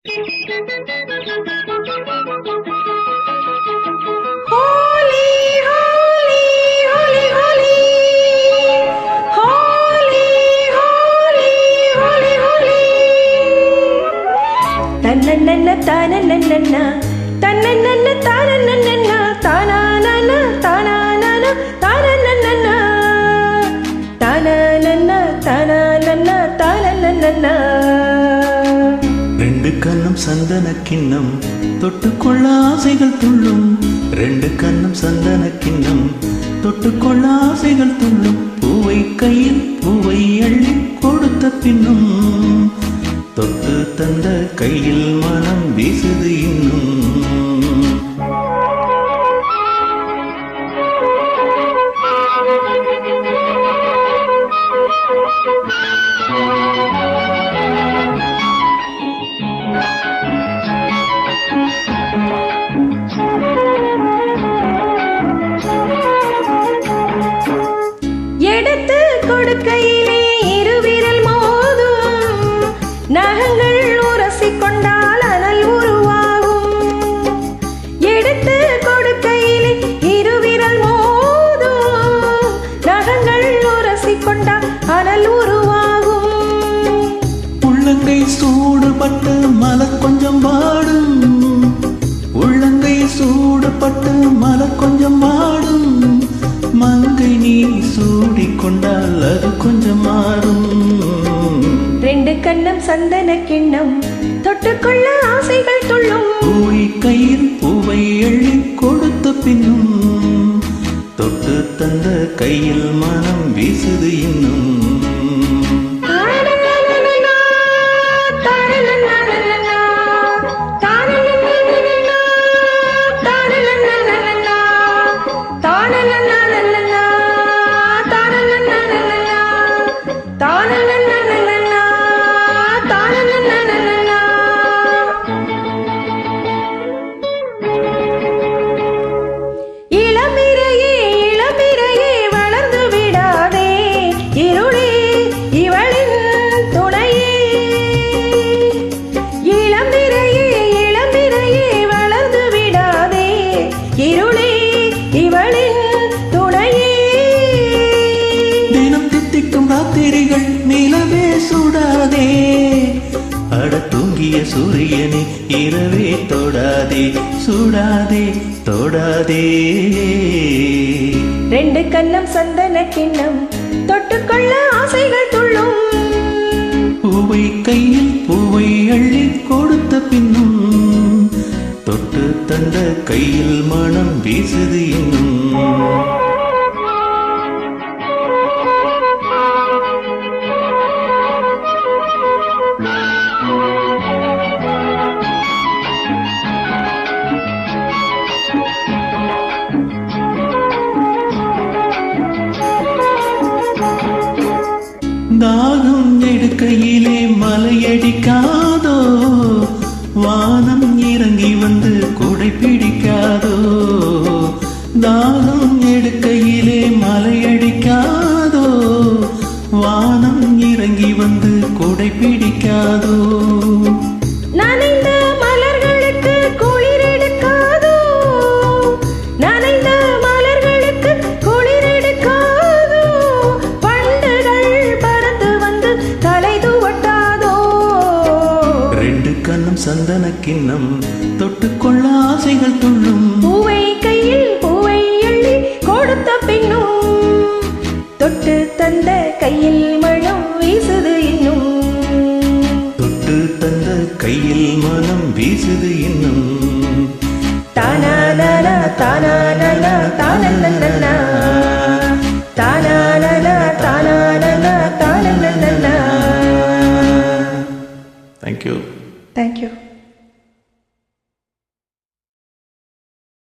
தன்னன்ன தானன்ன தன்னன்ன தானன்ன தானானன தானானன தானன்ன தானானன தானானன தானன்ன. ரெண்டு கண்ணும் சந்தன கிண்ணம் தொட்டுக்கொள்ள ஆசைகள் துள்ளும். ரெண்டு கண்ணும் சந்தன கிண்ணம் தொட்டுக்கொள்ள ஆசைகள் துள்ளும். பூவை கையில் பூவை அள்ளி கொடுத்த பின்னும் தொட்டு தந்த கையில் மனம் வீசுது இன்னும். எடுத்து கொடுக்கையிலே இருவிரல் மோதும். நகங்கள் உரசி கொண்டால் அனல் உருவாகும். எடுத்து கொடுக்கையிலே இருவிரல் மோதும். நகங்கள் உரசி கொண்டால் அனல் உருவாகும். உள்ளங்கை சூடுபட்டு மலர் கொஞ்சம் வாடும். உள்ளங்கை சூடுபட்டு மலர் கொஞ்சம் வாடும். மங்கை நீ சூடிக்கொண்டால் அது கொஞ்சம் மாறும். ரெண்டு கண்ணம் சந்தன கிண்ணம் தொட்டுக்கொள்ள ஆசைகள் துள்ளும். பூவை கையில் பூவை எள்ளி கொடுத்த பின்னும் தொட்டு தந்த கையில் மனம் வீசுது இன்னும். ராத்திரிகள் நிலவே சுடாதே. அட தூங்கிய சூரியனே இரவே தொடாதே சுடாதே தொடாதே. ரெண்டு கண்ணம் சந்தன கிண்ணம் தொட்டுக்கொள்ள ஆசைகள் துள்ளும். பூவை கையில் பூவை அள்ளி கொடுத்த பின்னும் தொட்டு தந்த கையில் மனம் வீசுது இன்னும். தாகம் எடுக்கையிலே மலையடிக்காதோ. வானம் இறங்கி வந்து குடை பிடிக்காதோ. தாகம் எடுக்கையிலே மலையடிக்காதோ. வானம் இறங்கி வந்து குடை பிடிக்காதோ. நனைந்த மலர்களுக்கு குளிர் எடுக்காதோ. நனைந்த மலர்களுக்கு குளிர் எடுக்காதோ. பண்டுகள் பறந்து வந்து தலை துவட்டாதோ. ரெண்டு கண்ணும் சந்தன கிண்ணம் தொட்டுக்கொள்ள ஆசைகள் துள்ளும். பூவை கையில் பூவை அள்ளி கொடுத்த பின்னும் தொட்டு தந்த கையில் மனம் வீசுது இன்னும். தொட்டு தந்த கையில் மனம் வீசுது இன்னும். தானானன தானானன தானன்ன தானானன தானானன தானன்ன. Thank you. Thank you.